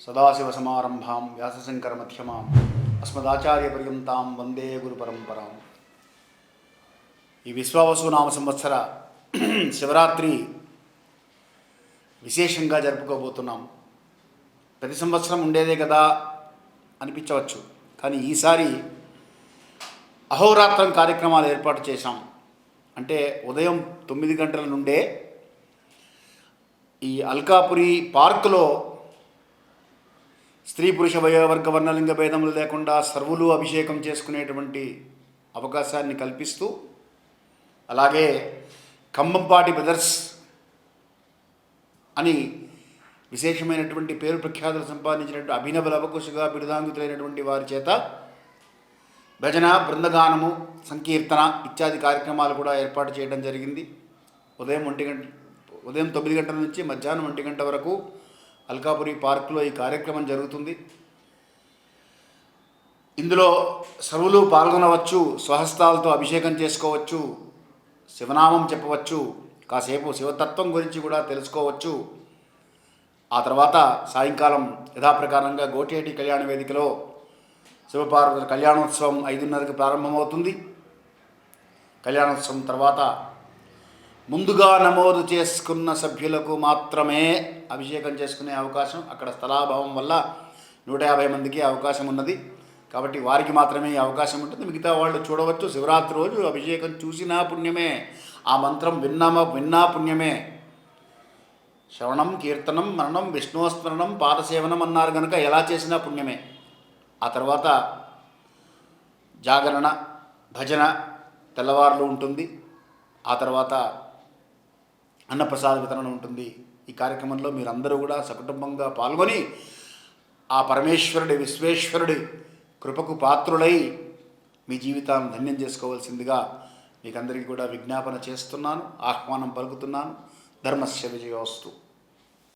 సదాశివసమారంభాం వ్యాసశంకరమధ్యమాం అస్మదాచార్యపర్యంతాం వందే గురుపరంపరాం. ఈ విశ్వావసు నామ సంవత్సర శివరాత్రి విశేషంగా జరుపుకోబోతున్నాం. ప్రతి సంవత్సరం ఉండేదే కదా అనిపించవచ్చు, కానీ ఈసారి అహోరాత్రం కార్యక్రమాలు ఏర్పాటు చేశాం. అంటే ఉదయం 9 గంటల నుండే ఈ అల్కాపురి పార్కులో స్త్రీ పురుష వయోవర్గ వర్ణలింగ భేదములు లేకుండా సర్వులు అభిషేకం చేసుకునేటువంటి అవకాశాన్ని కల్పిస్తూ, అలాగే కంబంపాటి బ్రదర్స్ అని విశేషమైనటువంటి పేరు ప్రఖ్యాతులు సంపాదించినటువంటి అభినవ లవకుశగా బిరుదాంగితులైనటువంటి వారి చేత భజన, బృందగానము, సంకీర్తన ఇత్యాది కార్యక్రమాలు కూడా ఏర్పాటు చేయడం జరిగింది. ఉదయం 9 గంటల నుంచి మధ్యాహ్నం 1 గంట వరకు అల్కాపురి పార్కులో ఈ కార్యక్రమం జరుగుతుంది. ఇందులో సర్వులు పాల్గొనవచ్చు, స్వహస్తాలతో అభిషేకం చేసుకోవచ్చు, శివనామం చెప్పవచ్చు, కాసేపు శివతత్వం గురించి కూడా తెలుసుకోవచ్చు. ఆ తర్వాత సాయంకాలం యథాప్రకారంగా గోటేటి కళ్యాణ వేదికలో శివపార్వతుల కళ్యాణోత్సవం 5:30కి ప్రారంభమవుతుంది. కళ్యాణోత్సవం తర్వాత ముందుగా నమోదు చేసుకున్న సభ్యులకు మాత్రమే అభిషేకం చేసుకునే అవకాశం, అక్కడ స్థలాభావం వల్ల 150 మందికి అవకాశం ఉన్నది. కాబట్టి వారికి మాత్రమే ఈ అవకాశం ఉంటుంది. మిగతా వాళ్ళు చూడవచ్చు. శివరాత్రి రోజు అభిషేకం చూసినా పుణ్యమే, ఆ మంత్రం విన్నా పుణ్యమే. శ్రవణం, కీర్తనం, మననం, విష్ణుస్మరణం, పాదసేవనం అన్నారు కనుక ఎలా చేసినా పుణ్యమే. ఆ తర్వాత జాగరణ, భజన తెల్లవారులు ఉంటుంది. ఆ తర్వాత అన్నప్రసాద వితరణ ఉంటుంది. ఈ కార్యక్రమంలో మీరందరూ కూడా సకుటుంబంగా పాల్గొని ఆ పరమేశ్వరుడి, విశ్వేశ్వరుడి కృపకు పాత్రులై మీ జీవితాన్ని ధన్యం చేసుకోవాల్సిందిగా మీకందరికీ కూడా విజ్ఞాపన చేస్తున్నాను, ఆహ్వానం పలుకుతున్నాను. ధర్మస్య విజయోస్తు.